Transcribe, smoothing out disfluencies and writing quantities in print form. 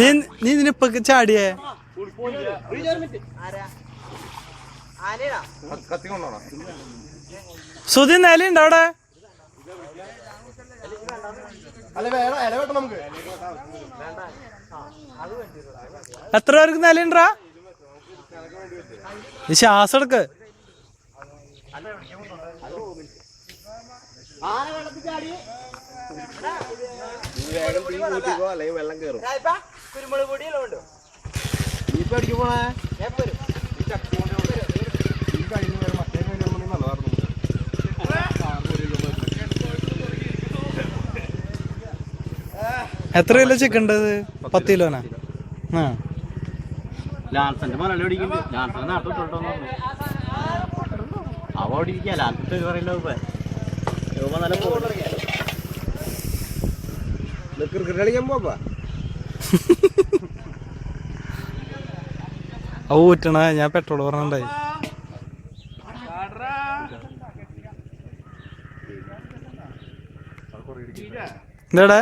നീ നീ ഇതിനിപ്പൊ ചാടിയേ സുധി നിലയുണ്ടോ അവിടെ? എത്ര പേർക്ക് നിലയുണ്ടാ? ശ്വാസം എടുക്ക്. വെള്ളം കയറും. കുരുമുളക് പൊടിയെല്ലാം ഉണ്ടോ? ഇപ്പൊ അടിക്കും പോണേ. എത്ര കിലോ ചിക്കൻ ഉണ്ട്? 10 കിലോനാ? ലാൽസന്റെ മലയാളി ഓടിക്കുന്നുണ്ട്. ലാൽസന്റെ നാട്ടിൽ തൊട്ടോന്ന് പറഞ്ഞു. അവ ഓടിക്കുക. ലാൽസത്തെ ഒരു പറയില്ല. നല്ല ക്രിക്കറ്റ് കളിക്കാൻ പോവാ. ഊറ്റണ ഞാൻ പെട്രോൾ പറഞ്ഞിട്ടുണ്ടായി. എന്താടാ